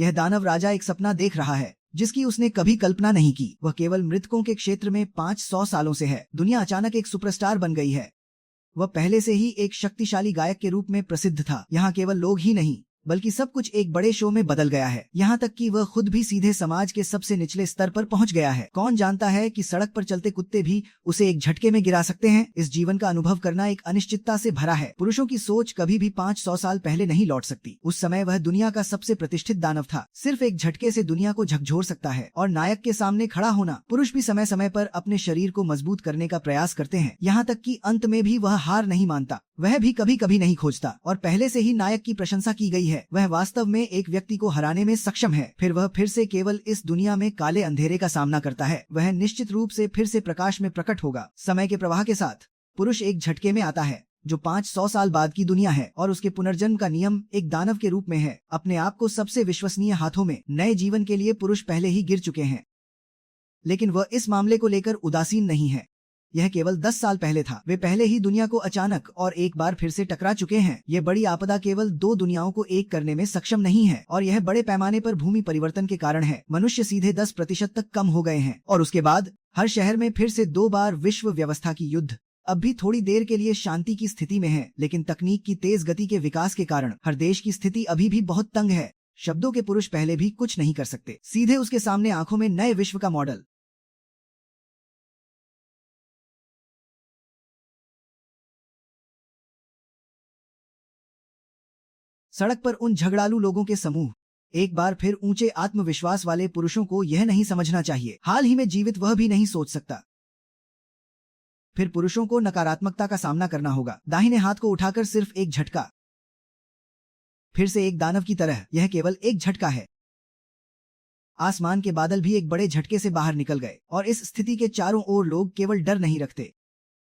यह दानव राजा एक सपना देख रहा है जिसकी उसने कभी कल्पना नहीं की। वह केवल मृतकों के क्षेत्र में 500 सालों से है। दुनिया अचानक एक सुपरस्टार बन गई है। वह पहले से ही एक शक्तिशाली गायक के रूप में प्रसिद्ध था। यहाँ केवल लोग ही नहीं बल्कि सब कुछ एक बड़े शो में बदल गया है। यहाँ तक कि वह खुद भी सीधे समाज के सबसे निचले स्तर पर पहुँच गया है। कौन जानता है कि सड़क पर चलते कुत्ते भी उसे एक झटके में गिरा सकते हैं। इस जीवन का अनुभव करना एक अनिश्चितता से भरा है। पुरुषों की सोच कभी भी 500 साल पहले नहीं लौट सकती। उस समय वह दुनिया का सबसे प्रतिष्ठित दानव था। सिर्फ एक झटके से दुनिया को झकझोर सकता है। और नायक के सामने खड़ा होना। पुरुष भी समय समय पर अपने शरीर को मजबूत करने का प्रयास करते हैं। यहाँ तक कि अंत में भी वह हार नहीं मानता। वह भी कभी कभी नहीं खोजता। और पहले से ही नायक की प्रशंसा की गई है। वह वास्तव में एक व्यक्ति को हराने में सक्षम है। फिर वह फिर से केवल इस दुनिया में काले अंधेरे का सामना करता है। वह निश्चित रूप से फिर से प्रकाश में प्रकट होगा। समय के प्रवाह के साथ पुरुष एक झटके में आता है जो 500 साल बाद की दुनिया है। और उसके पुनर्जन्म का नियम एक दानव के रूप में है। अपने आप को सबसे विश्वसनीय हाथों में नए जीवन के लिए पुरुष पहले ही गिर चुके हैं। लेकिन वह इस मामले को लेकर उदासीन नहीं है। यह केवल 10 साल पहले था। वे पहले ही दुनिया को अचानक और एक बार फिर से टकरा चुके हैं। यह बड़ी आपदा केवल 2 दुनियाओं को एक करने में सक्षम नहीं है। और यह बड़े पैमाने पर भूमि परिवर्तन के कारण है। मनुष्य सीधे 10% तक कम हो गए हैं। और उसके बाद हर शहर में फिर से 2 बार विश्व व्यवस्था की युद्ध। अब भी थोड़ी देर के लिए शांति की स्थिति में है। लेकिन तकनीक की तेज गति के विकास के कारण हर देश की स्थिति अभी भी बहुत तंग है। शब्दों के पुरुष पहले भी कुछ नहीं कर सकते। सीधे उसके सामने आंखों में नए विश्व का मॉडल। सड़क पर उन झगड़ालू लोगों के समूह। एक बार फिर ऊंचे आत्मविश्वास वाले पुरुषों को यह नहीं समझना चाहिए हाल ही में जीवित वह भी नहीं सोच सकता। फिर पुरुषों को नकारात्मकता का सामना करना होगा। दाहिने हाथ को उठाकर सिर्फ एक झटका। फिर से एक दानव की तरह यह केवल एक झटका है। आसमान के बादल भी एक बड़े झटके से बाहर निकल गए। और इस स्थिति के चारों ओर लोग केवल डर नहीं रखते।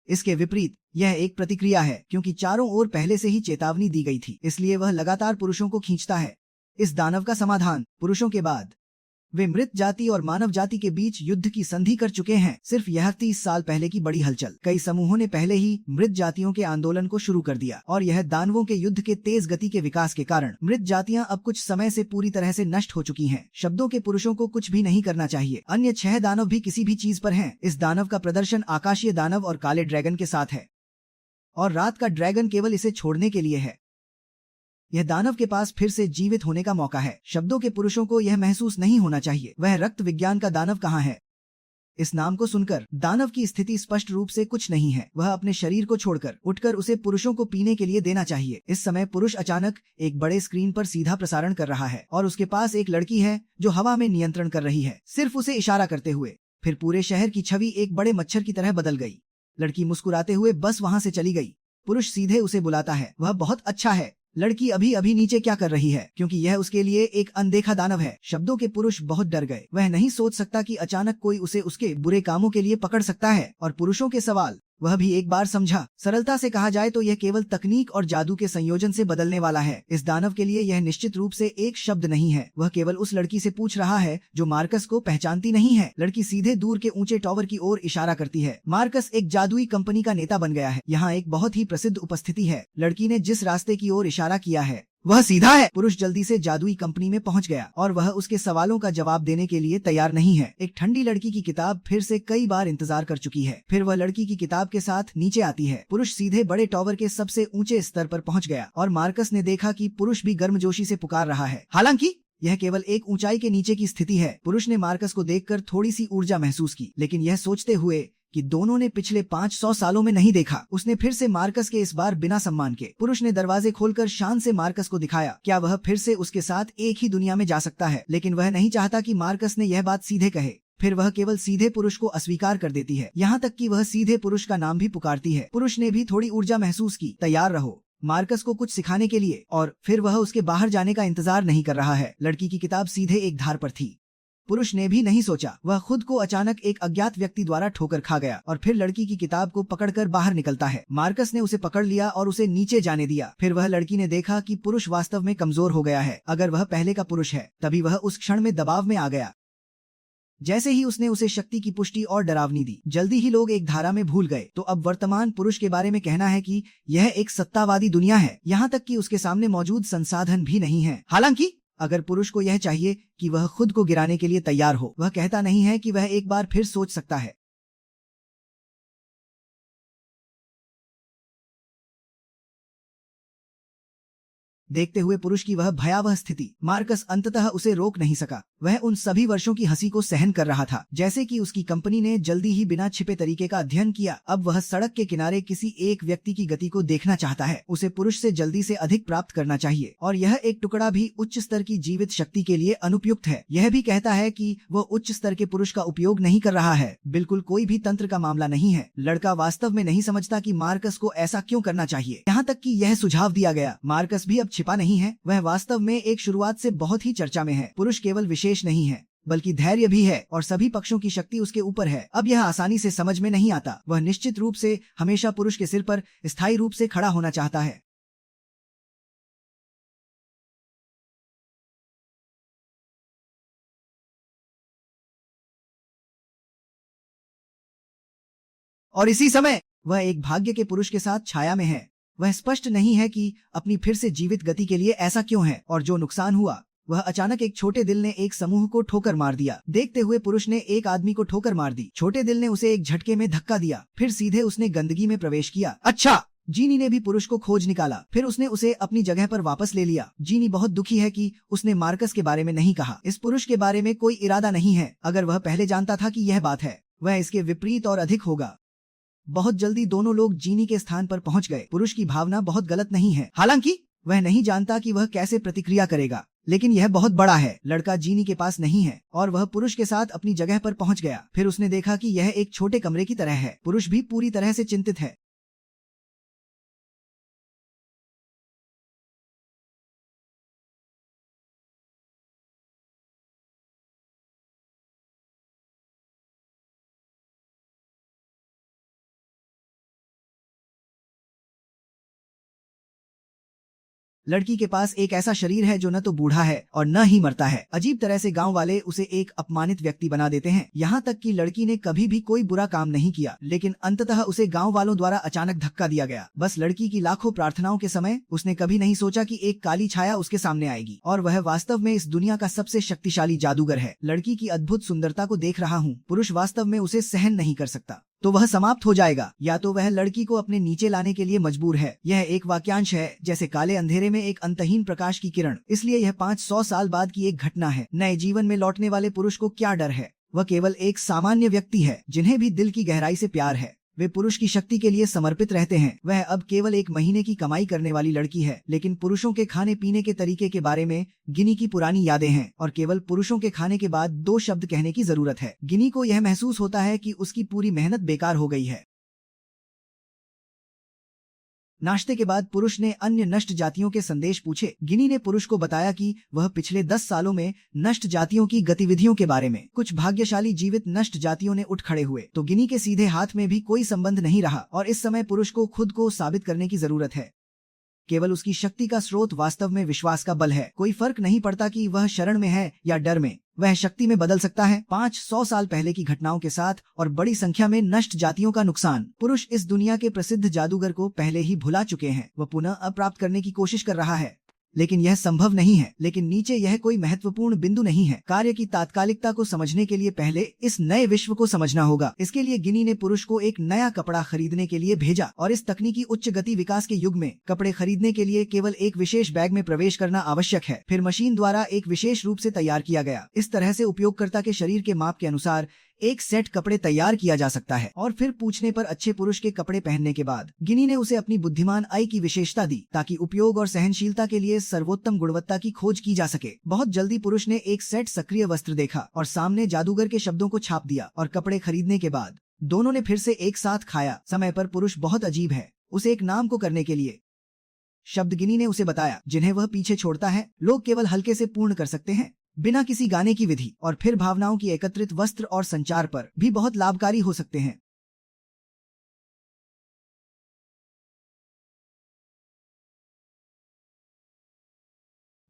इसके विपरीत यह एक प्रतिक्रिया है। क्योंकि चारों ओर पहले से ही चेतावनी दी गई थी। इसलिए वह लगातार पुरुषों को खींचता है। इस दानव का समाधान पुरुषों के बाद वे मृत जाति और मानव जाति के बीच युद्ध की संधि कर चुके हैं। सिर्फ यह 30 साल पहले की बड़ी हलचल। कई समूहों ने पहले ही मृत जातियों के आंदोलन को शुरू कर दिया। और यह दानवों के युद्ध के तेज गति के विकास के कारण मृत जातियां अब कुछ समय से पूरी तरह से नष्ट हो चुकी हैं। शब्दों के पुरुषों को कुछ भी नहीं करना चाहिए। अन्य 6 दानव भी किसी भी चीज पर हैं। इस दानव का प्रदर्शन आकाशीय दानव और काले ड्रैगन के साथ है। और रात का ड्रैगन केवल इसे छोड़ने के लिए है। यह दानव के पास फिर से जीवित होने का मौका है। शब्दों के पुरुषों को यह महसूस नहीं होना चाहिए। वह रक्त विज्ञान का दानव कहाँ है। इस नाम को सुनकर दानव की स्थिति स्पष्ट रूप से कुछ नहीं है। वह अपने शरीर को छोड़कर उठकर उसे पुरुषों को पीने के लिए देना चाहिए। इस समय पुरुष अचानक एक बड़े स्क्रीन पर सीधा प्रसारण कर रहा है। और उसके पास एक लड़की है जो हवा में नियंत्रण कर रही है सिर्फ उसे इशारा करते हुए। फिर पूरे शहर की छवि एक बड़े मच्छर की तरह बदल गई। लड़की मुस्कुराते हुए बस वहां से चली गई। पुरुष सीधे उसे बुलाता है। वह बहुत अच्छा है। लड़की अभी अभी नीचे क्या कर रही है क्योंकि यह उसके लिए एक अनदेखा दानव है। शब्दों के पुरुष बहुत डर गए। वह नहीं सोच सकता कि अचानक कोई उसे उसके बुरे कामों के लिए पकड़ सकता है। और पुरुषों के सवाल वह भी एक बार समझा। सरलता से कहा जाए तो यह केवल तकनीक और जादू के संयोजन से बदलने वाला है। इस दानव के लिए यह निश्चित रूप से एक शब्द नहीं है। वह केवल उस लड़की से पूछ रहा है जो मार्कस को पहचानती नहीं है। लड़की सीधे दूर के ऊंचे टावर की ओर इशारा करती है। मार्कस एक जादुई कंपनी का नेता बन गया है। यहाँ एक बहुत ही प्रसिद्ध उपस्थिति है। लड़की ने जिस रास्ते की ओर इशारा किया है वह सीधा है। पुरुष जल्दी से जादुई कंपनी में पहुंच गया और वह उसके सवालों का जवाब देने के लिए तैयार नहीं है। एक ठंडी लड़की की किताब फिर से कई बार इंतजार कर चुकी है। फिर वह लड़की की किताब के साथ नीचे आती है। पुरुष सीधे बड़े टावर के सबसे ऊंचे स्तर पर पहुंच गया और मार्कस ने देखा कि पुरुष भी गर्मजोशी से पुकार रहा है। हालांकि यह केवल एक ऊंचाई के नीचे की स्थिति है। पुरुष ने मार्कस को देखकर थोड़ी सी ऊर्जा महसूस की, लेकिन यह सोचते हुए कि दोनों ने पिछले 500 सालों में नहीं देखा। उसने फिर से मार्कस के इस बार बिना सम्मान के। पुरुष ने दरवाजे खोलकर शान से मार्कस को दिखाया। क्या वह फिर से उसके साथ एक ही दुनिया में जा सकता है? लेकिन वह नहीं चाहता कि मार्कस ने यह बात सीधे कहे। फिर वह केवल सीधे पुरुष को अस्वीकार कर देती है। यहाँ तक कि वह सीधे पुरुष का नाम भी पुकारती है। पुरुष ने भी थोड़ी ऊर्जा महसूस की। तैयार रहो मार्कस को कुछ सिखाने के लिए। और फिर वह उसके बाहर जाने का इंतजार नहीं कर रहा है। लड़की की किताब सीधे एक धार पर थी। पुरुष ने भी नहीं सोचा। वह खुद को अचानक एक अज्ञात व्यक्ति द्वारा ठोकर खा गया और फिर लड़की की किताब को पकड़कर बाहर निकलता है। मार्कस ने उसे पकड़ लिया और उसे नीचे जाने दिया। फिर वह लड़की ने देखा कि पुरुष वास्तव में कमजोर हो गया है। अगर वह पहले का पुरुष है तभी वह उस क्षण में दबाव में आ गया। जैसे ही उसने उसे शक्ति की पुष्टि और डरावनी दी, जल्दी ही लोग एक धारा में भूल गए। तो अब वर्तमान पुरुष के बारे में कहना है कि यह एक सत्तावादी दुनिया है, यहाँ तक कि उसके सामने मौजूद संसाधन भी नहीं है। हालांकि अगर पुरुष को यह चाहिए कि वह खुद को गिराने के लिए तैयार हो, वह कहता नहीं है कि वह एक बार फिर सोच सकता है। देखते हुए पुरुष की वह भयावह स्थिति, मार्कस अंततः उसे रोक नहीं सका। वह उन सभी वर्षों की हंसी को सहन कर रहा था, जैसे कि उसकी कंपनी ने जल्दी ही बिना छिपे तरीके का अध्ययन किया। अब वह सड़क के किनारे किसी एक व्यक्ति की गति को देखना चाहता है। उसे पुरुष से जल्दी से अधिक प्राप्त करना चाहिए, और यह एक टुकड़ा भी उच्च स्तर की जीवित शक्ति के लिए अनुपयुक्त है। यह भी कहता है कि वह उच्च स्तर के पुरुष का उपयोग नहीं कर रहा है। बिल्कुल कोई भी तंत्र का मामला नहीं है। लड़का वास्तव में नहीं समझता कि मार्कस को ऐसा क्यों करना चाहिए। यहाँ तक कि यह सुझाव दिया गया। मार्कस भी अब छिपा नहीं है। वह वास्तव में एक शुरुआत से बहुत ही चर्चा में है। पुरुष केवल विशेष नहीं है, बल्कि धैर्य भी है, और सभी पक्षों की शक्ति उसके ऊपर है। अब यह आसानी से समझ में नहीं आता। वह निश्चित रूप से हमेशा पुरुष के सिर पर स्थायी रूप से खड़ा होना चाहता है। और इसी समय वह एक भाग्य के पुरुष के साथ छाया में है। वह स्पष्ट नहीं है कि अपनी फिर से जीवित गति के लिए ऐसा क्यों है, और जो नुकसान हुआ वह अचानक एक छोटे दिल ने एक समूह को ठोकर मार दिया। देखते हुए पुरुष ने एक आदमी को ठोकर मार दी। छोटे दिल ने उसे एक झटके में धक्का दिया, फिर सीधे उसने गंदगी में प्रवेश किया। अच्छा, जीनी ने भी पुरुष को खोज निकाला, फिर उसने उसे अपनी जगह पर वापस ले लिया। जीनी बहुत दुखी है कि उसने मार्कस के बारे में नहीं कहा। इस पुरुष के बारे में कोई इरादा नहीं है। अगर वह पहले जानता था कि यह बात है, वह इसके विपरीत और अधिक होगा। बहुत जल्दी दोनों लोग जीनी के स्थान पर पहुंच गए। पुरुष की भावना बहुत गलत नहीं है, हालांकि वह नहीं जानता कि वह कैसे प्रतिक्रिया करेगा, लेकिन यह बहुत बड़ा है। लड़का जीनी के पास नहीं है, और वह पुरुष के साथ अपनी जगह पर पहुंच गया। फिर उसने देखा कि यह एक छोटे कमरे की तरह है। पुरुष भी पूरी तरह से चिंतित है। लड़की के पास एक ऐसा शरीर है जो न तो बूढ़ा है और न ही मरता है। अजीब तरह से गांव वाले उसे एक अपमानित व्यक्ति बना देते हैं। यहाँ तक कि लड़की ने कभी भी कोई बुरा काम नहीं किया, लेकिन अंततः उसे गांव वालों द्वारा अचानक धक्का दिया गया। बस लड़की की लाखों प्रार्थनाओं के समय उसने कभी नहीं सोचा कि एक काली छाया उसके सामने आएगी, और वह वास्तव में इस दुनिया का सबसे शक्तिशाली जादूगर है। लड़की की अद्भुत सुंदरता को देख रहा हूँ। पुरुष वास्तव में उसे सहन नहीं कर सकता, तो वह समाप्त हो जाएगा, या तो वह लड़की को अपने नीचे लाने के लिए मजबूर है। यह एक वाक्यांश है, जैसे काले अंधेरे में एक अंतहीन प्रकाश की किरण। इसलिए यह 500 साल बाद की एक घटना है। नए जीवन में लौटने वाले पुरुष को क्या डर है? वह केवल एक सामान्य व्यक्ति है, जिन्हें भी दिल की गहराई से प्यार है। वे पुरुष की शक्ति के लिए समर्पित रहते हैं। वह अब केवल एक महीने की कमाई करने वाली लड़की है, लेकिन पुरुषों के खाने पीने के तरीके के बारे में गिनी की पुरानी यादें हैं, और केवल पुरुषों के खाने के बाद 2 शब्द कहने की जरूरत है। गिनी को यह महसूस होता है कि उसकी पूरी मेहनत बेकार हो गई है। नाश्ते के बाद पुरुष ने अन्य नष्ट जातियों के संदेश पूछे। गिनी ने पुरुष को बताया कि वह पिछले 10 सालों में नष्ट जातियों की गतिविधियों के बारे में। कुछ भाग्यशाली जीवित नष्ट जातियों ने उठ खड़े हुए, तो गिनी के सीधे हाथ में भी कोई संबंध नहीं रहा, और इस समय पुरुष को खुद को साबित करने की जरूरत है। केवल उसकी शक्ति का स्रोत वास्तव में विश्वास का बल है। कोई फर्क नहीं पड़ता कि वह शरण में है या डर में, वह शक्ति में बदल सकता है। 500 साल पहले की घटनाओं के साथ और बड़ी संख्या में नष्ट जातियों का नुकसान, पुरुष इस दुनिया के प्रसिद्ध जादूगर को पहले ही भुला चुके हैं। वह पुनः अप्राप्त करने की कोशिश कर रहा है, लेकिन यह संभव नहीं है। लेकिन नीचे यह कोई महत्वपूर्ण बिंदु नहीं है। कार्य की तात्कालिकता को समझने के लिए पहले इस नए विश्व को समझना होगा। इसके लिए गिनी ने पुरुष को एक नया कपड़ा खरीदने के लिए भेजा, और इस तकनीकी उच्च गति विकास के युग में कपड़े खरीदने के लिए केवल एक विशेष बैग में प्रवेश करना आवश्यक है। फिर मशीन द्वारा एक विशेष रूप से तैयार किया गया। इस तरह से उपयोगकर्ता के शरीर के माप के अनुसार एक सेट कपड़े तैयार किया जा सकता है, और फिर पूछने पर अच्छे पुरुष के कपड़े पहनने के बाद गिनी ने उसे अपनी बुद्धिमान आई की विशेषता दी, ताकि उपयोग और सहनशीलता के लिए सर्वोत्तम गुणवत्ता की खोज की जा सके। बहुत जल्दी पुरुष ने एक सेट सक्रिय वस्त्र देखा और सामने जादूगर के शब्दों को छाप दिया, और कपड़े खरीदने के बाद दोनों ने फिर से एक साथ खाया। समय पर पुरुष बहुत अजीब है। उसे एक नाम को करने के लिए शब्द गिनी ने उसे बताया, जिन्हें वह पीछे छोड़ता है, लोग केवल हल्के से पूर्ण कर सकते हैं, बिना किसी गाने की विधि, और फिर भावनाओं की एकत्रित वस्त्र और संचार पर भी बहुत लाभकारी हो सकते हैं।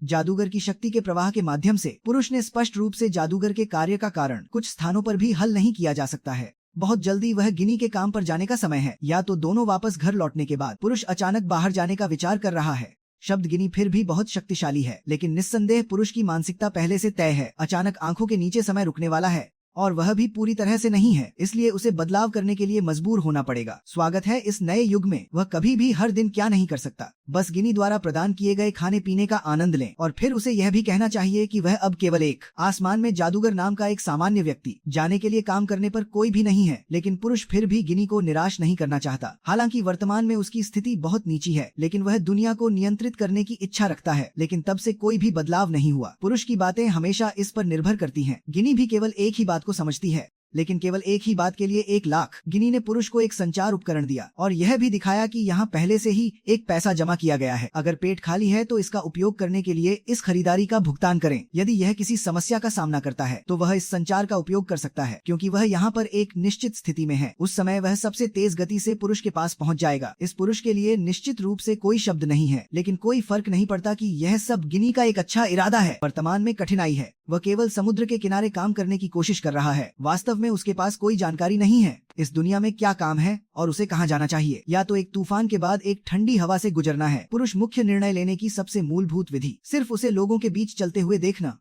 जादूगर की शक्ति के प्रवाह के माध्यम से पुरुष ने स्पष्ट रूप से जादूगर के कार्य का कारण कुछ स्थानों पर भी हल नहीं किया जा सकता है। बहुत जल्दी वह गिनी के काम पर जाने का समय है। या तो दोनों वापस घर लौटने के बाद पुरुष अचानक बाहर जाने का विचार कर रहा है। शब्द गिनी फिर भी बहुत शक्तिशाली है, लेकिन निस्संदेह पुरुष की मानसिकता पहले से तय है। अचानक आंखों के नीचे समय रुकने वाला है और वह भी पूरी तरह से नहीं है, इसलिए उसे बदलाव करने के लिए मजबूर होना पड़ेगा। स्वागत है इस नए युग में। वह कभी भी हर दिन क्या नहीं कर सकता, बस गिनी द्वारा प्रदान किए गए खाने पीने का आनंद लें। और फिर उसे यह भी कहना चाहिए कि वह अब केवल एक आसमान में जादूगर नाम का एक सामान्य व्यक्ति जाने के लिए काम करने पर कोई भी नहीं है। लेकिन पुरुष फिर भी गिनी को निराश नहीं करना चाहता। हालांकि वर्तमान में उसकी स्थिति बहुत नीची है, लेकिन वह दुनिया को नियंत्रित करने की इच्छा रखता है। लेकिन तब से कोई भी बदलाव नहीं हुआ। पुरुष की बातें हमेशा इस पर निर्भर करती है। गिनी भी केवल एक ही बात को समझती है, लेकिन केवल एक ही बात के लिए 1 लाख। गिनी ने पुरुष को एक संचार उपकरण दिया और यह भी दिखाया कि यहाँ पहले से ही एक पैसा जमा किया गया है। अगर पेट खाली है तो इसका उपयोग करने के लिए इस खरीदारी का भुगतान करें। यदि यह किसी समस्या का सामना करता है तो वह इस संचार का उपयोग कर सकता है, क्योंकि वह यहाँ पर एक निश्चित स्थिति में है। उस समय वह सबसे तेज गति से पुरुष के पास पहुँच जाएगा। इस पुरुष के लिए निश्चित रूप से कोई शब्द नहीं है, लेकिन कोई फर्क नहीं पड़ता कि यह सब गिनी का एक अच्छा इरादा है। वर्तमान में कठिनाई है। वह केवल समुद्र के किनारे काम करने की कोशिश कर रहा है। वास्तव में उसके पास कोई जानकारी नहीं है इस दुनिया में क्या काम है और उसे कहाँ जाना चाहिए। या तो एक तूफान के बाद एक ठंडी हवा से गुजरना है। पुरुष मुख्य निर्णय लेने की सबसे मूलभूत विधि सिर्फ उसे लोगों के बीच चलते हुए देखना।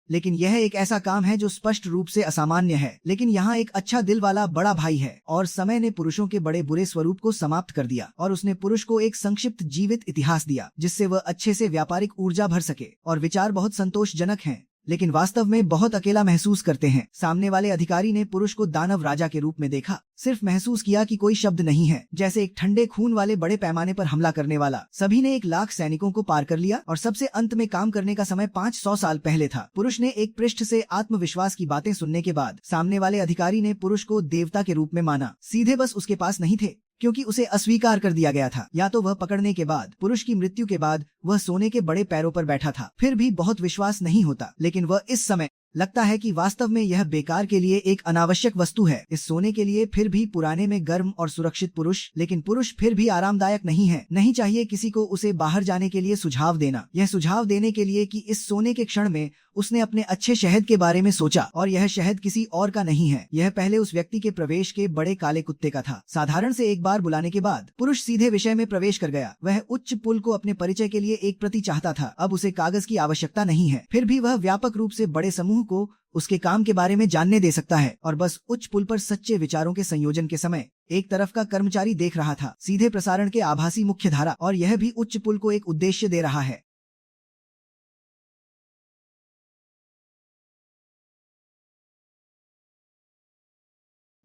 लेकिन यह एक ऐसा काम है जो स्पष्ट रूप से असामान्य है। लेकिन यहाँ एक अच्छा दिल वाला बड़ा भाई है और समय ने पुरुषों के बड़े बुरे स्वरूप को समाप्त कर दिया और उसने पुरुष को एक संक्षिप्त जीवित इतिहास दिया जिससे वह अच्छे से व्यापारिक ऊर्जा भर सके। और विचार बहुत संतोषजनक हैं, लेकिन वास्तव में बहुत अकेला महसूस करते हैं। सामने वाले अधिकारी ने पुरुष को दानव राजा के रूप में देखा, सिर्फ महसूस किया कि कोई शब्द नहीं है, जैसे एक ठंडे खून वाले बड़े पैमाने पर हमला करने वाला। सभी ने 1 लाख सैनिकों को पार कर लिया और सबसे अंत में काम करने का समय 500 साल पहले था। पुरुष ने एक पृष्ठ से आत्मविश्वास की बातें सुनने के बाद सामने वाले अधिकारी ने पुरुष को देवता के रूप में माना। सीधे बस उसके पास नहीं थे, क्योंकि उसे अस्वीकार कर दिया गया था। या तो वह पकड़ने के बाद, पुरुष की मृत्यु के बाद वह सोने के बड़े पैरों पर बैठा था। फिर भी बहुत विश्वास नहीं होता, लेकिन वह इस समय लगता है कि वास्तव में यह बेकार के लिए एक अनावश्यक वस्तु है। इस सोने के लिए फिर भी पुराने में गर्म और सुरक्षित पुरुष, लेकिन पुरुष फिर भी आरामदायक नहीं है। नहीं चाहिए किसी को उसे बाहर जाने के लिए सुझाव देना। यह सुझाव देने के लिए कि इस सोने के क्षण में उसने अपने अच्छे शहद के बारे में सोचा और यह शहद किसी और का नहीं है। यह पहले उस व्यक्ति के प्रवेश के बड़े काले कुत्ते का था। साधारण से एक बार बुलाने के बाद पुरुष सीधे विषय में प्रवेश कर गया। वह उच्च पुल को अपने परिचय के लिए एक प्रति चाहता था। अब उसे कागज की आवश्यकता नहीं है। फिर भी वह व्यापक रूप से बड़े समूह को उसके काम के बारे में जानने दे सकता है। और बस उच्च पुल पर सच्चे विचारों के संयोजन के समय एक तरफ का कर्मचारी देख रहा था, सीधे प्रसारण के आभासी मुख्य धारा, और यह भी उच्च पुल को एक उद्देश्य दे रहा है।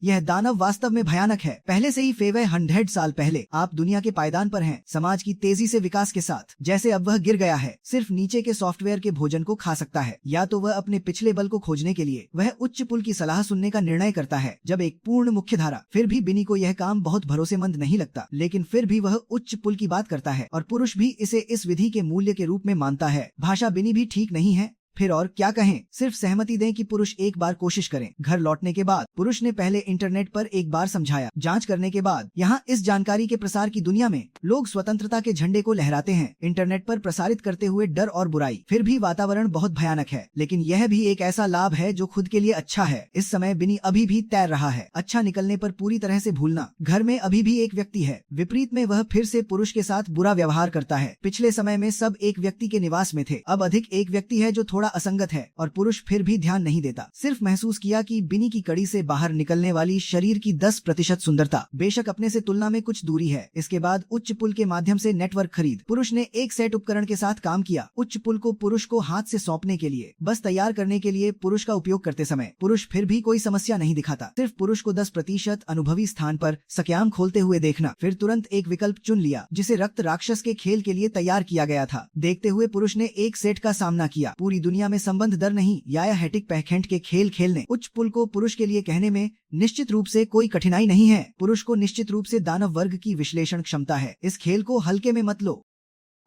यह दानव वास्तव में भयानक है। पहले से ही फेवे 100 साल पहले आप दुनिया के पायदान पर हैं, समाज की तेजी से विकास के साथ। जैसे अब वह गिर गया है, सिर्फ नीचे के सॉफ्टवेयर के भोजन को खा सकता है, या तो वह अपने पिछले बल को खोजने के लिए वह उच्च पुल की सलाह सुनने का निर्णय करता है। जब एक पूर्ण मुख्य धारा, फिर भी बिनी को यह काम बहुत भरोसेमंद नहीं लगता, लेकिन फिर भी वह उच्च पुल की बात करता है और पुरुष भी इसे इस विधि के मूल्य के रूप में मानता है। भाषा बिनी भी ठीक नहीं है। फिर और क्या कहें, सिर्फ सहमति दें कि पुरुष एक बार कोशिश करें। घर लौटने के बाद पुरुष ने पहले इंटरनेट पर एक बार समझाया। जांच करने के बाद यहाँ इस जानकारी के प्रसार की दुनिया में लोग स्वतंत्रता के झंडे को लहराते हैं, इंटरनेट पर प्रसारित करते हुए डर और बुराई। फिर भी वातावरण बहुत भयानक है, लेकिन यह भी एक ऐसा लाभ है जो खुद के लिए अच्छा है। इस समय बिनी अभी भी तैर रहा है। अच्छा निकलने पर पूरी तरह से भूलना। घर में अभी भी एक व्यक्ति है, विपरीत में वह फिर से पुरुष के साथ बुरा व्यवहार करता है। पिछले समय में सब एक व्यक्ति के निवास में थे, अब अधिक एक व्यक्ति है जो थोड़ा असंगत है, और पुरुष फिर भी ध्यान नहीं देता। सिर्फ महसूस किया कि बिनी की कड़ी से बाहर निकलने वाली शरीर की 10% सुंदरता बेशक अपने से तुलना में कुछ दूरी है। इसके बाद उच्च पुल के माध्यम से नेटवर्क खरीद। पुरुष ने एक सेट उपकरण के साथ काम किया। उच्च पुल को पुरुष को हाथ से सौंपने के लिए, बस तैयार करने के लिए पुरुष का उपयोग करते समय पुरुष फिर भी कोई समस्या नहीं दिखाता। सिर्फ पुरुष को 10% अनुभवी स्थान पर सक्याम खोलते हुए देखना, फिर तुरंत एक विकल्प चुन लिया जिसे रक्त राक्षस के खेल के लिए तैयार किया गया था। देखते हुए पुरुष ने एक सेट का सामना किया। पूरी दुनिया में संबंध दर नहीं, या हैटिक पैखेंट के खेल खेलने। उच्च पुल को पुरुष के लिए कहने में निश्चित रूप से कोई कठिनाई नहीं है। पुरुष को निश्चित रूप से दानव वर्ग की विश्लेषण क्षमता है। इस खेल को हल्के में मत लो।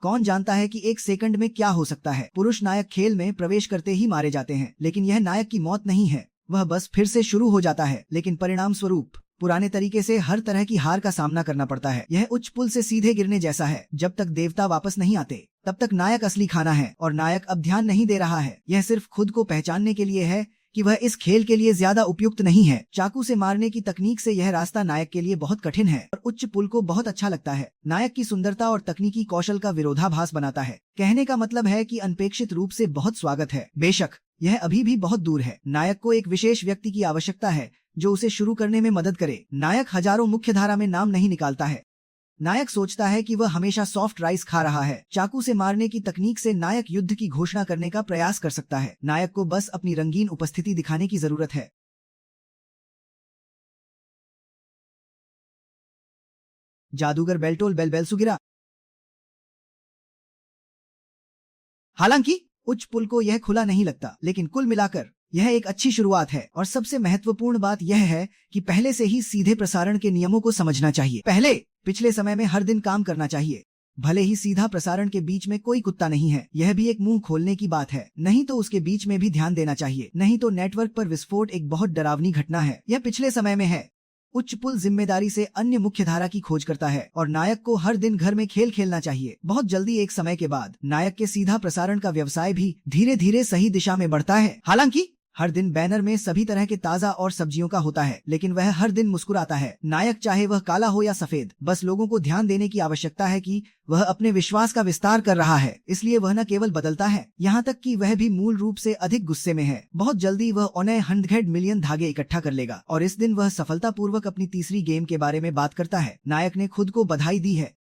कौन जानता है कि एक सेकंड में क्या हो सकता है। पुरुष नायक खेल में प्रवेश करते ही मारे जाते हैं, लेकिन यह नायक की मौत नहीं है, वह बस फिर से शुरू हो जाता है। लेकिन परिणाम स्वरूप पुराने तरीके से हर तरह की हार का सामना करना पड़ता है। यह उच्च पुल से सीधे गिरने जैसा है। जब तक देवता वापस नहीं आते तब तक नायक असली खाना है, और नायक अब ध्यान नहीं दे रहा है। यह सिर्फ खुद को पहचानने के लिए है कि वह इस खेल के लिए ज्यादा उपयुक्त नहीं है। चाकू से मारने की तकनीक से यह रास्ता नायक के लिए बहुत कठिन है और उच्च पुल को बहुत अच्छा लगता है। नायक की सुंदरता और तकनीकी कौशल का विरोधाभास बनाता है। कहने का मतलब है कि अनपेक्षित रूप से बहुत स्वागत है, बेशक यह अभी भी बहुत दूर है। नायक को एक विशेष व्यक्ति की आवश्यकता है जो उसे शुरू करने में मदद करे। नायक हजारों मुख्यधारा में नाम नहीं निकालता है। नायक सोचता है कि वह हमेशा सॉफ्ट राइस खा रहा है। चाकू से मारने की तकनीक से नायक युद्ध की घोषणा करने का प्रयास कर सकता है। नायक को बस अपनी रंगीन उपस्थिति दिखाने की जरूरत है। जादूगर बेल्टोल बेलबेलसुगिरा। हालांकि उच्च पुल को यह खुला नहीं लगता, लेकिन कुल मिलाकर यह एक अच्छी शुरुआत है। और सबसे महत्वपूर्ण बात यह है कि पहले से ही सीधे प्रसारण के नियमों को समझना चाहिए। पहले पिछले समय में हर दिन काम करना चाहिए। भले ही सीधा प्रसारण के बीच में कोई कुत्ता नहीं है, यह भी एक मुंह खोलने की बात है। नहीं तो उसके बीच में भी ध्यान देना चाहिए। नहीं तो नेटवर्क पर विस्फोट एक बहुत डरावनी घटना है। यह पिछले समय में है। उच्च पुल जिम्मेदारी से अन्य मुख्यधारा की खोज करता है और नायक को हर दिन घर में खेल खेलना चाहिए। बहुत जल्दी एक समय के बाद नायक के सीधा प्रसारण का व्यवसाय भी धीरे धीरे सही दिशा में बढ़ता है। हालांकि हर दिन बैनर में सभी तरह के ताजा और सब्जियों का होता है, लेकिन वह हर दिन मुस्कुराता है। नायक चाहे वह काला हो या सफेद, बस लोगों को ध्यान देने की आवश्यकता है कि वह अपने विश्वास का विस्तार कर रहा है। इसलिए वह न केवल बदलता है, यहाँ तक कि वह भी मूल रूप से अधिक गुस्से में है। बहुत जल्दी वह 100 मिलियन धागे इकट्ठा कर लेगा और इस दिन वह सफलतापूर्वक अपनी तीसरी गेम के बारे में बात करता है। नायक ने खुद को बधाई दी है।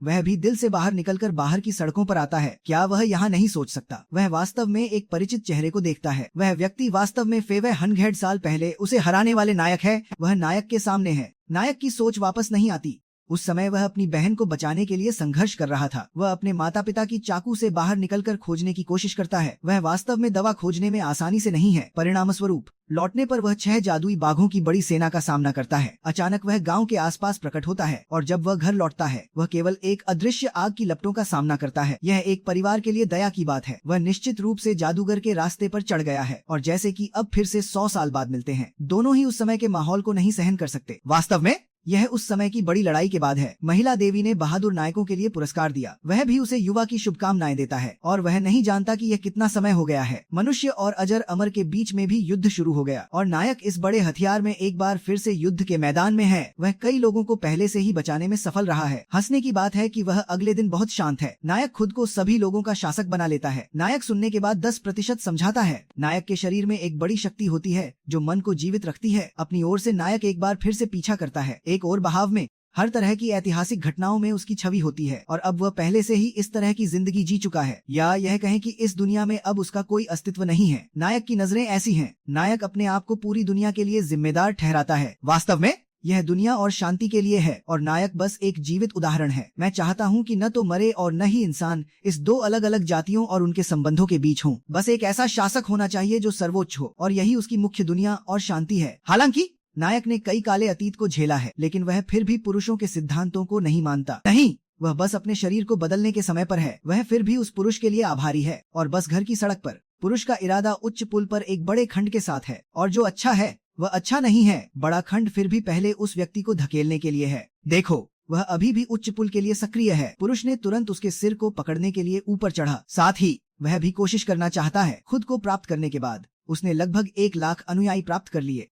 वह भी दिल से बाहर निकलकर बाहर की सड़कों पर आता है। क्या वह यहाँ नहीं सोच सकता? वह वास्तव में एक परिचित चेहरे को देखता है। वह व्यक्ति वास्तव में फेवे 100 साल पहले उसे हराने वाले नायक है। वह नायक के सामने है। नायक की सोच वापस नहीं आती। उस समय वह अपनी बहन को बचाने के लिए संघर्ष कर रहा था। वह अपने माता पिता की चाकू से बाहर निकलकर खोजने की कोशिश करता है। वह वास्तव में दवा खोजने में आसानी से नहीं है। परिणाम स्वरूप लौटने पर वह 6 जादुई बाघों की बड़ी सेना का सामना करता है। अचानक वह गांव के आसपास प्रकट होता है और जब वह घर लौटता है वह केवल एक अदृश्य आग की लपटों का सामना करता है। यह एक परिवार के लिए दया की बात है। वह निश्चित रूप से जादूगर के रास्ते पर चढ़ गया है और जैसे कि अब फिर से 100 साल बाद मिलते हैं। दोनों ही उस समय के माहौल को नहीं सहन कर सकते। वास्तव में यह उस समय की बड़ी लड़ाई के बाद है। महिला देवी ने बहादुर नायकों के लिए पुरस्कार दिया। वह भी उसे युवा की शुभकामनाएं देता है और वह नहीं जानता कि यह कितना समय हो गया है। मनुष्य और अजर अमर के बीच में भी युद्ध शुरू हो गया और नायक इस बड़े हथियार में एक बार फिर से युद्ध के मैदान में है। वह कई लोगों को पहले से ही बचाने में सफल रहा है। हंसने की बात है कि वह अगले दिन बहुत शांत है। नायक खुद को सभी लोगों का शासक बना लेता है। नायक सुनने के बाद 10% समझाता है। नायक के शरीर में एक बड़ी शक्ति होती है जो मन को जीवित रखती है। अपनी ओर से नायक एक बार फिर से पीछा करता है। एक और बहाव में हर तरह की ऐतिहासिक घटनाओं में उसकी छवि होती है और अब वह पहले से ही इस तरह की जिंदगी जी चुका है, या यह कहें कि इस दुनिया में अब उसका कोई अस्तित्व नहीं है। नायक की नजरें ऐसी हैं। नायक अपने आप को पूरी दुनिया के लिए जिम्मेदार ठहराता है। वास्तव में यह दुनिया और शांति के लिए है और नायक बस एक जीवित उदाहरण है। मैं चाहता हूँ कि न तो मरे और न ही इंसान इस 2 अलग अलग जातियों और उनके संबंधों के बीच हों। बस एक ऐसा शासक होना चाहिए जो सर्वोच्च हो और यही उसकी मुख्य दुनिया और शांति है। हालांकि नायक ने कई काले अतीत को झेला है, लेकिन वह फिर भी पुरुषों के सिद्धांतों को नहीं मानता। नहीं, वह बस अपने शरीर को बदलने के समय पर है। वह फिर भी उस पुरुष के लिए आभारी है और बस घर की सड़क पर पुरुष का इरादा उच्च पुल पर एक बड़े खंड के साथ है और जो अच्छा है वह अच्छा नहीं है। बड़ा खंड फिर भी पहले उस व्यक्ति को धकेलने के लिए है। देखो, वह अभी भी उच्च पुल के लिए सक्रिय है। पुरुष ने तुरंत उसके सिर को पकड़ने के लिए ऊपर चढ़ा। साथ ही वह भी कोशिश करना चाहता है। खुद को प्राप्त करने के बाद उसने लगभग 1 लाख अनुयायी प्राप्त कर लिए।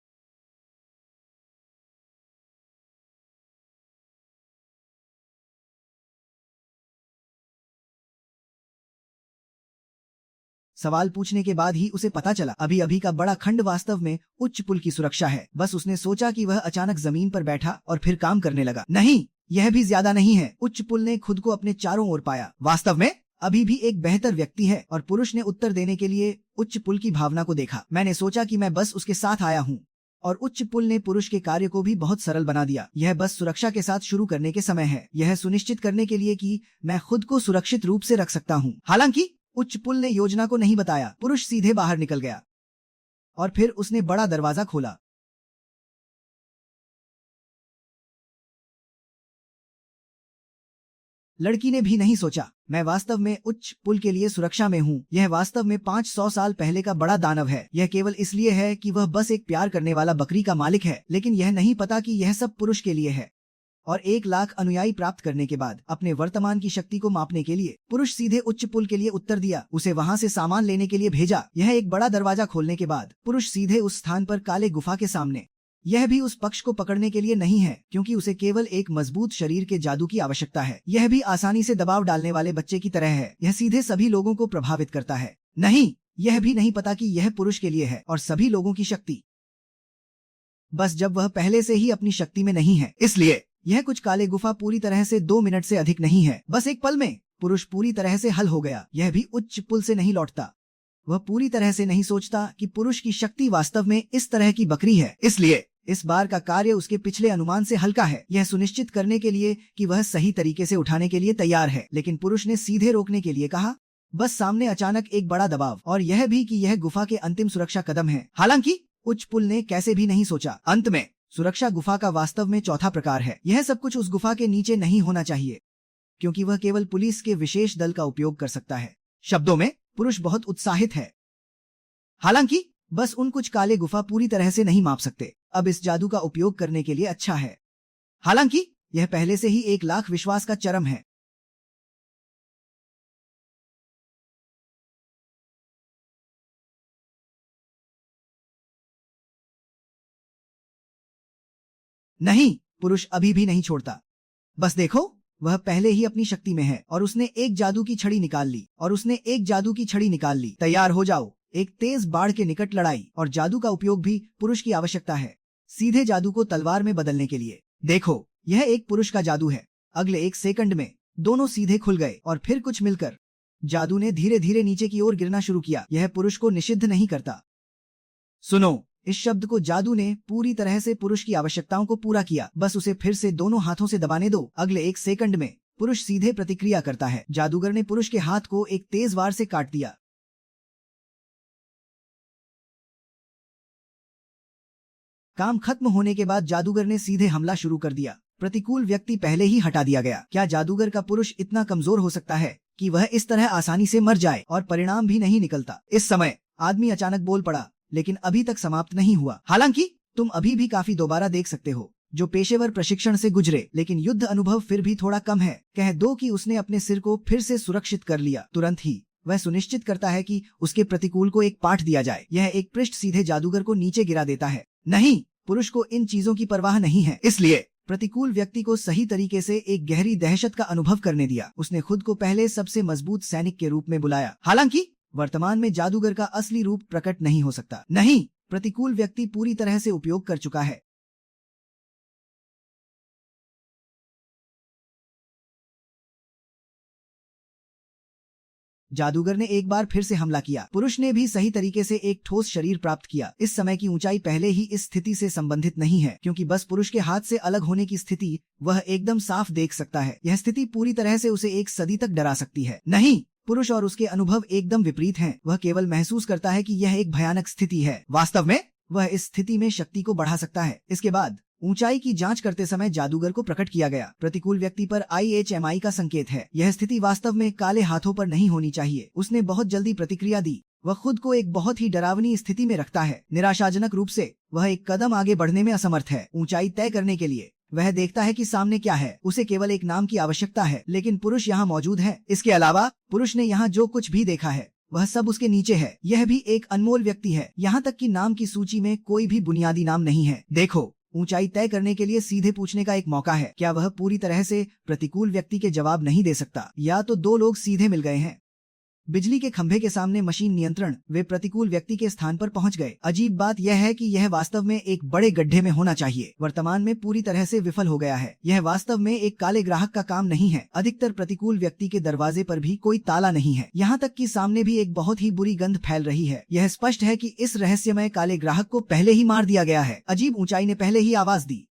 सवाल पूछने के बाद ही उसे पता चला अभी अभी का बड़ा खंड वास्तव में उच्च पुल की सुरक्षा है। बस उसने सोचा कि वह अचानक जमीन पर बैठा और फिर काम करने लगा। नहीं, यह भी ज्यादा नहीं है। उच्च पुल ने खुद को अपने चारों ओर पाया। वास्तव में अभी भी एक बेहतर व्यक्ति है। और पुरुष ने उत्तर देने के लिए उच्च पुल की भावना को देखा। मैंने सोचा कि मैं बस उसके साथ आया हूँ। और उच्च पुल ने पुरुष के कार्य को भी बहुत सरल बना दिया। यह बस सुरक्षा के साथ शुरू करने के समय है, यह सुनिश्चित करने के लिए कि मैं खुद को सुरक्षित रूप से रख सकता हूँ। हालांकि उच्च पुल ने योजना को नहीं बताया। पुरुष सीधे बाहर निकल गया और फिर उसने बड़ा दरवाजा खोला। लड़की ने भी नहीं सोचा, मैं वास्तव में उच्च पुल के लिए सुरक्षा में हूँ। यह वास्तव में 500 साल पहले का बड़ा दानव है। यह केवल इसलिए है कि वह बस एक प्यार करने वाला बकरी का मालिक है, लेकिन यह नहीं पता कि यह सब पुरुष के लिए है। और 1 लाख अनुयायी प्राप्त करने के बाद अपने वर्तमान की शक्ति को मापने के लिए पुरुष सीधे उच्च पुल के लिए उत्तर दिया। उसे वहां से सामान लेने के लिए भेजा। यह एक बड़ा दरवाजा खोलने के बाद पुरुष सीधे उस स्थान पर काले गुफा के सामने। यह भी उस पक्ष को पकड़ने के लिए नहीं है, क्योंकि उसे केवल एक मजबूत शरीर के जादू की आवश्यकता है। यह भी आसानी से दबाव डालने वाले बच्चे की तरह है। यह सीधे सभी लोगों को प्रभावित करता है। नहीं, यह भी नहीं पता कि यह पुरुष के लिए है और सभी लोगों की शक्ति, बस जब वह पहले से ही अपनी शक्ति में नहीं है। इसलिए यह कुछ काले गुफा पूरी तरह से 2 मिनट से अधिक नहीं है। बस एक पल में पुरुष पूरी तरह से हल हो गया। यह भी उच्च पुल से नहीं लौटता। वह पूरी तरह से नहीं सोचता कि पुरुष की शक्ति वास्तव में इस तरह की बकरी है। इसलिए इस बार का कार्य उसके पिछले अनुमान से हल्का है, यह सुनिश्चित करने के लिए कि वह सही तरीके से उठाने के लिए तैयार है। लेकिन पुरुष ने सीधे रोकने के लिए कहा। बस सामने अचानक एक बड़ा दबाव, और यह भी कि यह गुफा के अंतिम सुरक्षा कदम है। हालांकि उच्च पुल ने कैसे भी नहीं सोचा। अंत में सुरक्षा गुफा का वास्तव में चौथा प्रकार है। यह सब कुछ उस गुफा के नीचे नहीं होना चाहिए, क्योंकि वह केवल पुलिस के विशेष दल का उपयोग कर सकता है। शब्दों में पुरुष बहुत उत्साहित है। हालांकि बस उन कुछ काले गुफा पूरी तरह से नहीं माप सकते। अब इस जादू का उपयोग करने के लिए अच्छा है। हालांकि यह पहले से ही 1 लाख विश्वास का चरम है। नहीं, पुरुष अभी भी नहीं छोड़ता। बस देखो, वह पहले ही अपनी शक्ति में है और उसने एक जादू की छड़ी निकाल ली। तैयार हो जाओ। एक तेज बाढ़ के निकट लड़ाई और जादू का उपयोग भी पुरुष की आवश्यकता है, सीधे जादू को तलवार में बदलने के लिए। देखो, यह एक पुरुष का जादू है। अगले 1 सेकंड में दोनों सीधे खुल गए और फिर कुछ मिलकर जादू ने धीरे धीरे नीचे की ओर गिरना शुरू किया। यह पुरुष को निषिद्ध नहीं करता। सुनो, इस शब्द को जादू ने पूरी तरह से पुरुष की आवश्यकताओं को पूरा किया। बस उसे फिर से दोनों हाथों से दबाने दो। अगले 1 सेकंड में पुरुष सीधे प्रतिक्रिया करता है। जादूगर ने पुरुष के हाथ को एक तेज वार से काट दिया। काम खत्म होने के बाद जादूगर ने सीधे हमला शुरू कर दिया। प्रतिकूल व्यक्ति पहले ही हटा दिया गया। क्या जादूगर का पुरुष इतना कमजोर हो सकता है कि वह इस तरह आसानी से मर जाए और परिणाम भी नहीं निकलता? इस समय आदमी अचानक बोल पड़ा, लेकिन अभी तक समाप्त नहीं हुआ। हालांकि तुम अभी भी काफी दोबारा देख सकते हो, जो पेशेवर प्रशिक्षण से गुजरे, लेकिन युद्ध अनुभव फिर भी थोड़ा कम है। कह दो कि उसने अपने सिर को फिर से सुरक्षित कर लिया। तुरंत ही वह सुनिश्चित करता है कि उसके प्रतिकूल को एक पाठ दिया जाए। यह एक पृष्ठ सीधे जादूगर को नीचे गिरा देता है। नहीं, पुरुष को इन चीजों की परवाह नहीं है। इसलिए प्रतिकूल व्यक्ति को सही तरीके से एक गहरी दहशत का अनुभव करने दिया। उसने खुद को पहले सबसे मजबूत सैनिक के रूप में बुलाया। हालांकि वर्तमान में जादूगर का असली रूप प्रकट नहीं हो सकता। नहीं, प्रतिकूल व्यक्ति पूरी तरह से उपयोग कर चुका है। जादूगर ने एक बार फिर से हमला किया। पुरुष ने भी सही तरीके से एक ठोस शरीर प्राप्त किया। इस समय की ऊंचाई पहले ही इस स्थिति से संबंधित नहीं है, क्योंकि बस पुरुष के हाथ से अलग होने की स्थिति वह एकदम साफ देख सकता है। यह स्थिति पूरी तरह से उसे 1 सदी तक डरा सकती है। नहीं, पुरुष और उसके अनुभव एकदम विपरीत हैं। वह केवल महसूस करता है कि यह एक भयानक स्थिति है। वास्तव में वह इस स्थिति में शक्ति को बढ़ा सकता है। इसके बाद ऊंचाई की जांच करते समय जादूगर को प्रकट किया गया। प्रतिकूल व्यक्ति पर IHMI का संकेत है। यह स्थिति वास्तव में काले हाथों पर नहीं होनी चाहिए। उसने बहुत जल्दी प्रतिक्रिया दी। वह खुद को एक बहुत ही डरावनी स्थिति में रखता है। निराशाजनक रूप से वह एक कदम आगे बढ़ने में असमर्थ है। ऊंचाई तय करने के लिए वह देखता है कि सामने क्या है। उसे केवल एक नाम की आवश्यकता है, लेकिन पुरुष यहाँ मौजूद है। इसके अलावा पुरुष ने यहाँ जो कुछ भी देखा है वह सब उसके नीचे है। यह भी एक अनमोल व्यक्ति है। यहाँ तक कि नाम की सूची में कोई भी बुनियादी नाम नहीं है। देखो, ऊंचाई तय करने के लिए सीधे पूछने का एक मौका है। क्या वह पूरी तरह से प्रतिकूल व्यक्ति के जवाब नहीं दे सकता? या तो 2 लोग सीधे मिल गए हैं। बिजली के खंभे के सामने मशीन नियंत्रण। वे प्रतिकूल व्यक्ति के स्थान पर पहुंच गए। अजीब बात यह है कि यह वास्तव में एक बड़े गड्ढे में होना चाहिए। वर्तमान में पूरी तरह से विफल हो गया है। यह वास्तव में एक काले ग्राहक का काम नहीं है। अधिकतर प्रतिकूल व्यक्ति के दरवाजे पर भी कोई ताला नहीं है। यहाँ तक कि सामने भी एक बहुत ही बुरी गंध फैल रही है। यह स्पष्ट है कि इस रहस्यमय काले ग्राहक को पहले ही मार दिया गया है। अजीब ऊंचाई ने पहले ही आवाज दी।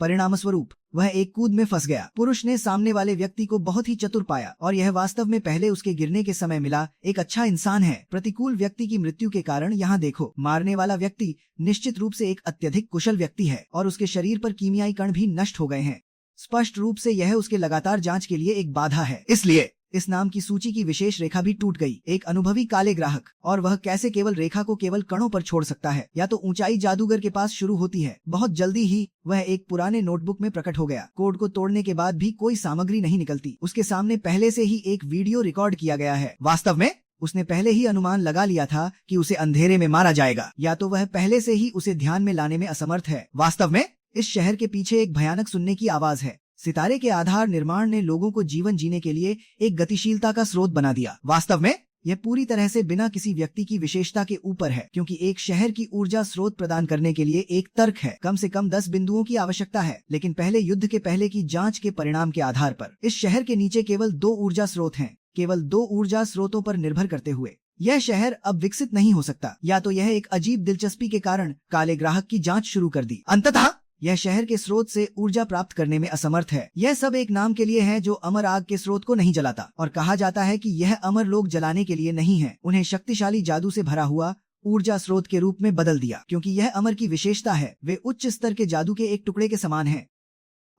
परिणाम स्वरूप वह एक कूद में फंस गया। पुरुष ने सामने वाले व्यक्ति को बहुत ही चतुर पाया और यह वास्तव में पहले उसके गिरने के समय मिला एक अच्छा इंसान है। प्रतिकूल व्यक्ति की मृत्यु के कारण यहाँ देखो, मारने वाला व्यक्ति निश्चित रूप से एक अत्यधिक कुशल व्यक्ति है और उसके शरीर पर कीमियाई कण भी नष्ट हो गए हैं। स्पष्ट रूप से यह उसके लगातार जांच के लिए एक बाधा है। इसलिए इस नाम की सूची की विशेष रेखा भी टूट गई। एक अनुभवी काले ग्राहक, और वह कैसे केवल रेखा को केवल कणों पर छोड़ सकता है। या तो ऊंचाई जादूगर के पास शुरू होती है। बहुत जल्दी ही वह एक पुराने नोटबुक में प्रकट हो गया। कोड को तोड़ने के बाद भी कोई सामग्री नहीं निकलती। उसके सामने पहले से ही एक वीडियो रिकॉर्ड किया गया है। वास्तव में उसने पहले ही अनुमान लगा लिया था कि उसे अंधेरे में मारा जाएगा, या तो वह पहले से ही उसे ध्यान में लाने में असमर्थ है। वास्तव में इस शहर के पीछे एक भयानक सुनने की आवाज है। सितारे के आधार निर्माण ने लोगों को जीवन जीने के लिए एक गतिशीलता का स्रोत बना दिया। वास्तव में यह पूरी तरह से बिना किसी व्यक्ति की विशेषता के ऊपर है, क्योंकि एक शहर की ऊर्जा स्रोत प्रदान करने के लिए एक तर्क है। कम से कम 10 बिंदुओं की आवश्यकता है, लेकिन पहले युद्ध के पहले की जांच के परिणाम के आधार पर इस शहर के नीचे केवल 2 ऊर्जा स्रोत हैं। केवल 2 ऊर्जा स्रोतों पर निर्भर करते हुए यह शहर अब विकसित नहीं हो सकता। या तो यह एक अजीब दिलचस्पी के कारण काले ग्राहक की जांच शुरू कर दी। अंततः यह शहर के स्रोत से ऊर्जा प्राप्त करने में असमर्थ है। यह सब एक नाम के लिए है जो अमर आग के स्रोत को नहीं जलाता, और कहा जाता है कि यह अमर लोग जलाने के लिए नहीं है, उन्हें शक्तिशाली जादू से भरा हुआ ऊर्जा स्रोत के रूप में बदल दिया। क्योंकि यह अमर की विशेषता है, वे उच्च स्तर के जादू के एक टुकड़े के समान हैं,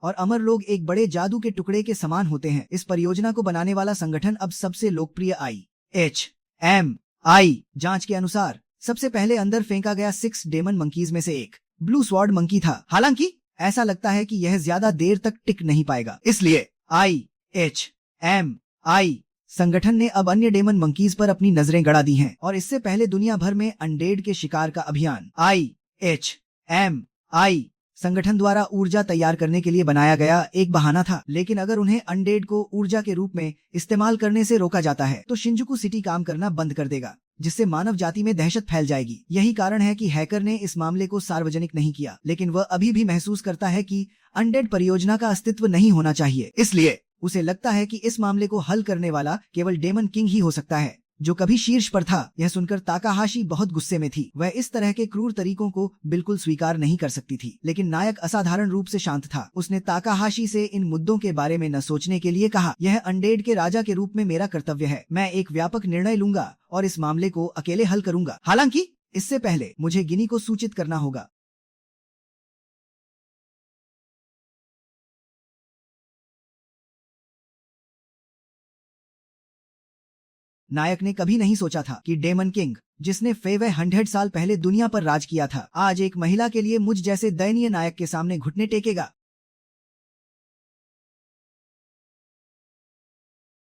और अमर लोग एक बड़े जादू के टुकड़े के समान होते हैं। इस परियोजना को बनाने वाला संगठन अब सबसे लोकप्रिय IHMI जांच के अनुसार सबसे पहले अंदर फेंका गया 6 डेमन मंकीज में से एक ब्लू स्वॉर्ड मंकी था। हालांकि ऐसा लगता है कि यह ज्यादा देर तक टिक नहीं पाएगा, इसलिए IHMI संगठन ने अब अन्य डेमन मंकीज पर अपनी नजरें गड़ा दी हैं। और इससे पहले दुनिया भर में अनडेड के शिकार का अभियान IHMI संगठन द्वारा ऊर्जा तैयार करने के लिए बनाया गया एक बहाना था। लेकिन अगर उन्हें अनडेड को ऊर्जा के रूप में इस्तेमाल करने से रोका जाता है तो शिंजुकू सिटी काम करना बंद कर देगा, जिससे मानव जाति में दहशत फैल जाएगी। यही कारण है कि हैकर ने इस मामले को सार्वजनिक नहीं किया, लेकिन वह अभी भी महसूस करता है कि अनडेड परियोजना का अस्तित्व नहीं होना चाहिए। इसलिए उसे लगता है कि इस मामले को हल करने वाला केवल डेमन किंग ही हो सकता है, जो कभी शीर्ष पर था। यह सुनकर ताकाहाशी बहुत गुस्से में थी। वह इस तरह के क्रूर तरीकों को बिल्कुल स्वीकार नहीं कर सकती थी, लेकिन नायक असाधारण रूप से शांत था। उसने ताकाहाशी से इन मुद्दों के बारे में न सोचने के लिए कहा, यह अनडेड के राजा के रूप में मेरा कर्तव्य है। मैं एक व्यापक निर्णय लूंगा और इस मामले को अकेले हल करूंगा। हालांकि इससे पहले मुझे गिनी को सूचित करना होगा। नायक ने कभी नहीं सोचा था कि डेमन किंग, जिसने फेवे 100 साल पहले दुनिया पर राज किया था, आज एक महिला के लिए मुझ जैसे दयनीय नायक के सामने घुटने टेकेगा।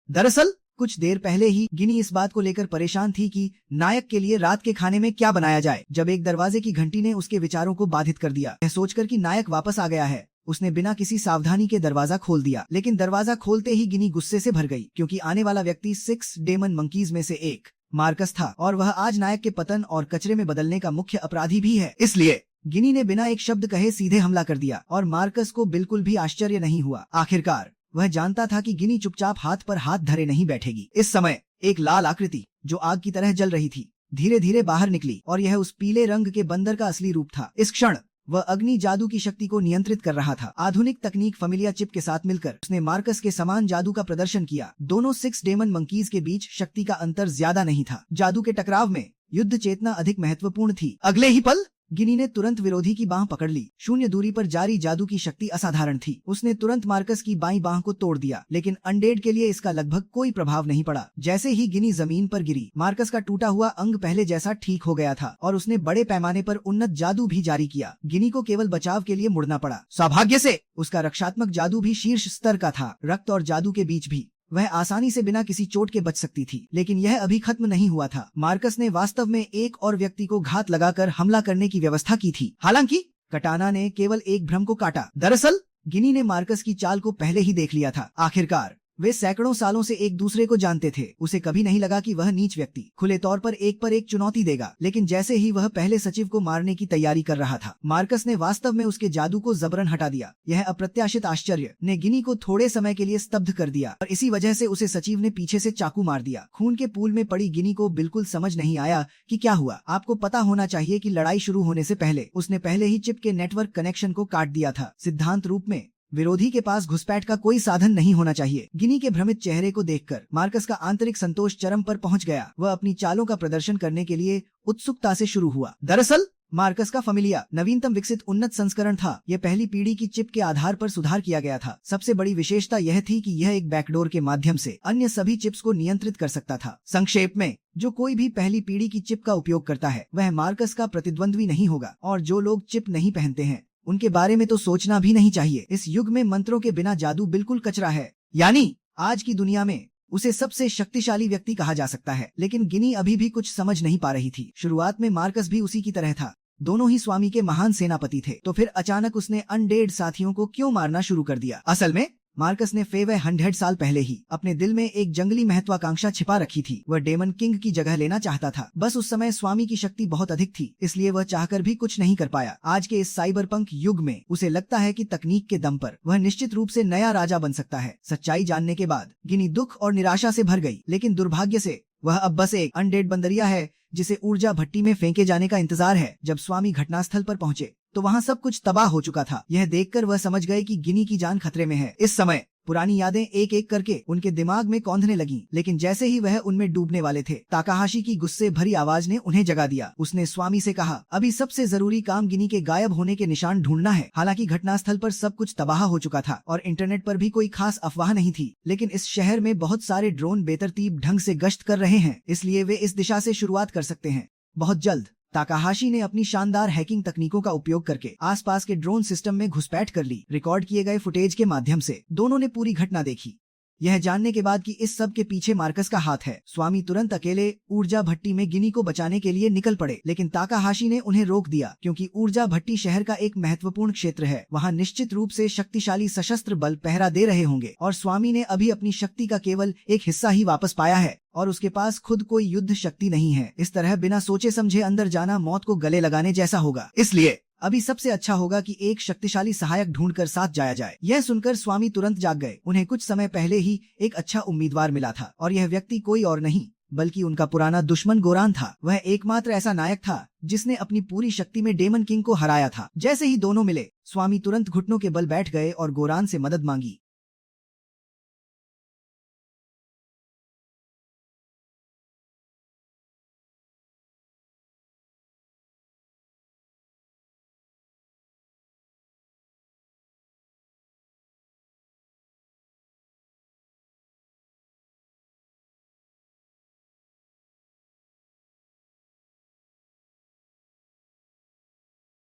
दरअसल कुछ देर पहले ही गिनी इस बात को लेकर परेशान थी कि नायक के लिए रात के खाने में क्या बनाया जाए, जब एक दरवाजे की घंटी ने उसके विचारों को बाधित कर दिया। यह सोचकर कि नायक वापस आ गया है, उसने बिना किसी सावधानी के दरवाजा खोल दिया। लेकिन दरवाजा खोलते ही गिनी गुस्से से भर गई, क्योंकि आने वाला व्यक्ति 6 डेमन मंकीज में से एक मार्कस था, और वह आज नायक के पतन और कचरे में बदलने का मुख्य अपराधी भी है। इसलिए गिनी ने बिना एक शब्द कहे सीधे हमला कर दिया, और मार्कस को बिल्कुल भी आश्चर्य नहीं हुआ। आखिरकार वह जानता था कि गिनी चुपचाप हाथ पर हाथ धरे नहीं बैठेगी। इस समय एक लाल आकृति जो आग की तरह जल रही थी धीरे धीरे बाहर निकली, और यह उस पीले रंग के बंदर का असली रूप था। इस क्षण वह अग्नि जादू की शक्ति को नियंत्रित कर रहा था। आधुनिक तकनीक फमिलिया चिप के साथ मिलकर उसने मार्कस के समान जादू का प्रदर्शन किया। दोनों 6 डेमन मंकीज के बीच शक्ति का अंतर ज्यादा नहीं था। जादू के टकराव में युद्ध चेतना अधिक महत्वपूर्ण थी। अगले ही पल गिनी ने तुरंत विरोधी की बांह पकड़ ली। शून्य दूरी पर जारी जादू की शक्ति असाधारण थी। उसने तुरंत मार्कस की बाईं बांह को तोड़ दिया, लेकिन अनडेड के लिए इसका लगभग कोई प्रभाव नहीं पड़ा। जैसे ही गिनी जमीन पर गिरी, मार्कस का टूटा हुआ अंग पहले जैसा ठीक हो गया था, और उसने बड़े पैमाने पर उन्नत जादू भी जारी किया। गिनी को केवल बचाव के लिए मुड़ना पड़ा। सौभाग्य से उसका रक्षात्मक जादू भी शीर्ष स्तर का था। रक्त और जादू के बीच भी वह आसानी से बिना किसी चोट के बच सकती थी। लेकिन यह अभी खत्म नहीं हुआ था। मार्कस ने वास्तव में एक और व्यक्ति को घात लगाकर हमला करने की व्यवस्था की थी। हालांकि कटाना ने केवल एक भ्रम को काटा। दरअसल गिनी ने मार्कस की चाल को पहले ही देख लिया था। आखिरकार वे सैकड़ों सालों से एक दूसरे को जानते थे। उसे कभी नहीं लगा कि वह नीच व्यक्ति खुले तौर पर एक चुनौती देगा। लेकिन जैसे ही वह पहले सचिव को मारने की तैयारी कर रहा था, मार्कस ने वास्तव में उसके जादू को जबरन हटा दिया। यह अप्रत्याशित आश्चर्य ने गिनी को थोड़े समय के लिए स्तब्ध कर दिया, और इसी वजह से उसे सचिव ने पीछे से चाकू मार दिया। खून के पूल में पड़ी गिनी को बिल्कुल समझ नहीं आया कि क्या हुआ। आपको पता होना चाहिए कि लड़ाई शुरू होने से पहले उसने पहले ही चिप के नेटवर्क कनेक्शन को काट दिया था। सिद्धांत रूप में विरोधी के पास घुसपैठ का कोई साधन नहीं होना चाहिए। गिनी के भ्रमित चेहरे को देखकर मार्कस का आंतरिक संतोष चरम पर पहुंच गया। वह अपनी चालों का प्रदर्शन करने के लिए उत्सुकता से शुरू हुआ। दरअसल मार्कस का फैमिलिया नवीनतम विकसित उन्नत संस्करण था। यह पहली पीढ़ी की चिप के आधार पर सुधार किया गया था। सबसे बड़ी विशेषता यह थी कि यह एक बैकडोर के माध्यम से अन्य सभी चिप्स को नियंत्रित कर सकता था। संक्षेप में, जो कोई भी पहली पीढ़ी की चिप का उपयोग करता है वह मार्कस का प्रतिद्वंद्वी नहीं होगा, और जो लोग चिप नहीं पहनते हैं उनके बारे में तो सोचना भी नहीं चाहिए। इस युग में मंत्रों के बिना जादू बिल्कुल कचरा है, यानी आज की दुनिया में उसे सबसे शक्तिशाली व्यक्ति कहा जा सकता है। लेकिन गिनी अभी भी कुछ समझ नहीं पा रही थी। शुरुआत में मार्कस भी उसी की तरह था, दोनों ही स्वामी के महान सेनापति थे। तो फिर अचानक उसने अनडेड साथियों को क्यों मारना शुरू कर दिया? असल में मार्कस ने 500 साल पहले ही अपने दिल में एक जंगली महत्वाकांक्षा छिपा रखी थी। वह डेमन किंग की जगह लेना चाहता था। बस उस समय स्वामी की शक्ति बहुत अधिक थी, इसलिए वह चाहकर भी कुछ नहीं कर पाया। आज के इस साइबरपंक युग में उसे लगता है कि तकनीक के दम पर वह निश्चित रूप से नया राजा बन सकता है। सच्चाई जानने के बाद गिनी दुख और निराशा से भर गई, लेकिन दुर्भाग्य से वह अब बस एक अनडेड बंदरिया है जिसे ऊर्जा भट्टी में फेंके जाने का इंतजार है। जब स्वामी घटनास्थल पर पहुंचे तो वहां सब कुछ तबाह हो चुका था। यह देखकर वह समझ गए कि गिनी की जान खतरे में है। इस समय पुरानी यादें एक एक करके उनके दिमाग में कौंधने लगीं, लेकिन जैसे ही वह उनमें डूबने वाले थे, ताकाहाशी की गुस्से भरी आवाज ने उन्हें जगा दिया। उसने स्वामी से कहा, अभी सबसे जरूरी काम गिनी के गायब होने के निशान ढूंढना है। हालांकि घटनास्थल पर सब कुछ तबाह हो चुका था और इंटरनेट पर भी कोई खास अफवाह नहीं थी, लेकिन इस शहर में बहुत सारे ड्रोन बेतरतीब ढंग से गश्त कर रहे हैं, इसलिए वे इस दिशा से शुरुआत कर सकते हैं। बहुत जल्द ताकाहाशी ने अपनी शानदार हैकिंग तकनीकों का उपयोग करके आसपास के ड्रोन सिस्टम में घुसपैठ कर ली। रिकॉर्ड किए गए फुटेज के माध्यम से दोनों ने पूरी घटना देखी, यह जानने के बाद कि इस सब के पीछे मार्कस का हाथ है। स्वामी तुरंत अकेले ऊर्जा भट्टी में गिनी को बचाने के लिए निकल पड़े, लेकिन ताकाहाशी ने उन्हें रोक दिया, क्योंकि ऊर्जा भट्टी शहर का एक महत्वपूर्ण क्षेत्र है। वहां निश्चित रूप से शक्तिशाली सशस्त्र बल पहरा दे रहे होंगे, और स्वामी ने अभी अपनी शक्ति का केवल एक हिस्सा ही वापस पाया है और उसके पास खुद कोई युद्ध शक्ति नहीं है। इस तरह बिना सोचे समझे अंदर जाना मौत को गले लगाने जैसा होगा। इसलिए अभी सबसे अच्छा होगा कि एक शक्तिशाली सहायक ढूंढकर साथ जाया जाए। यह सुनकर स्वामी तुरंत जाग गए। उन्हें कुछ समय पहले ही एक अच्छा उम्मीदवार मिला था, और यह व्यक्ति कोई और नहीं बल्कि उनका पुराना दुश्मन गोरान था। वह एकमात्र ऐसा नायक था जिसने अपनी पूरी शक्ति में डेमन किंग को हराया था। जैसे ही दोनों मिले, स्वामी तुरंत घुटनों के बल बैठ गए और गोरान से मदद मांगी।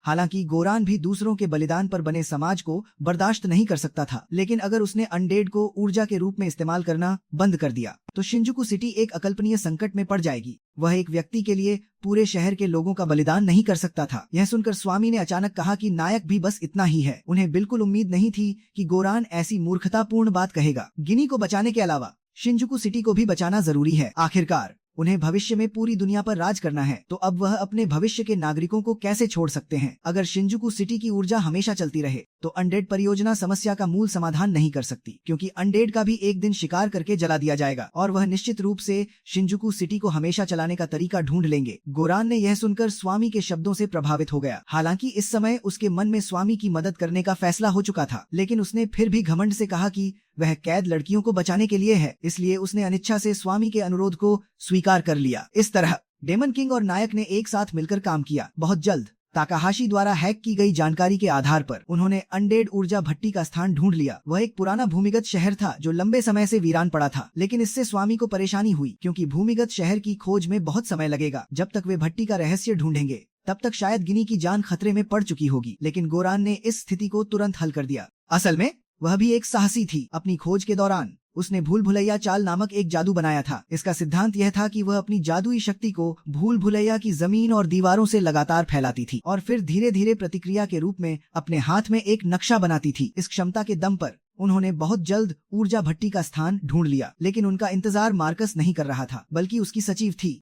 हालांकि गोरान भी दूसरों के बलिदान पर बने समाज को बर्दाश्त नहीं कर सकता था, लेकिन अगर उसने अनडेड को ऊर्जा के रूप में इस्तेमाल करना बंद कर दिया तो शिंजुकू सिटी एक अकल्पनीय संकट में पड़ जाएगी। वह एक व्यक्ति के लिए पूरे शहर के लोगों का बलिदान नहीं कर सकता था। यह सुनकर स्वामी ने अचानक कहा कि नायक भी बस इतना ही है। उन्हें बिल्कुल उम्मीद नहीं थी कि गोरान ऐसी मूर्खतापूर्ण बात कहेगा। गिनी को बचाने के अलावा शिंजुकू सिटी को भी बचाना जरूरी है। आखिरकार उन्हें भविष्य में पूरी दुनिया पर राज करना है, तो अब वह अपने भविष्य के नागरिकों को कैसे छोड़ सकते हैं? अगर शिंजुकू सिटी की ऊर्जा हमेशा चलती रहे तो अनडेड परियोजना समस्या का मूल समाधान नहीं कर सकती, क्योंकि अनडेड का भी एक दिन शिकार करके जला दिया जाएगा और वह निश्चित रूप से शिंजुकू सिटी को हमेशा चलाने का तरीका ढूंढ लेंगे। गोरान ने यह सुनकर स्वामी के शब्दों से प्रभावित हो गया। हालांकि इस समय उसके मन में स्वामी की मदद करने का फैसला हो चुका था, लेकिन उसने फिर भी घमंड से कहा कि वह कैद लड़कियों को बचाने के लिए है, इसलिए उसने अनिच्छा से स्वामी के अनुरोध को स्वीकार कर लिया। इस तरह डेमन किंग और नायक ने एक साथ मिलकर काम किया। बहुत जल्द ताकाहाशी द्वारा हैक की गई जानकारी के आधार पर उन्होंने अनडेड ऊर्जा भट्टी का स्थान ढूंढ लिया। वह एक पुराना भूमिगत शहर था जो लंबे समय से वीरान पड़ा था, लेकिन इससे स्वामी को परेशानी हुई, क्योंकि भूमिगत शहर की खोज में बहुत समय लगेगा। जब तक वे भट्टी का रहस्य ढूंढेंगे तब तक शायद गिनी की जान खतरे में पड़ चुकी होगी। लेकिन गोरान ने इस स्थिति को तुरंत हल कर दिया। असल में वह भी एक साहसी थी। अपनी खोज के दौरान उसने भूल भुलैया चाल नामक एक जादू बनाया था। इसका सिद्धांत यह था कि वह अपनी जादुई शक्ति को भूल भुलैया की जमीन और दीवारों से लगातार फैलाती थी और फिर धीरे धीरे प्रतिक्रिया के रूप में अपने हाथ में एक नक्शा बनाती थी। इस क्षमता के दम पर उन्होंने बहुत जल्द ऊर्जा भट्टी का स्थान ढूंढ लिया, लेकिन उनका इंतजार मार्कस नहीं कर रहा था, बल्कि उसकी सचिव थी।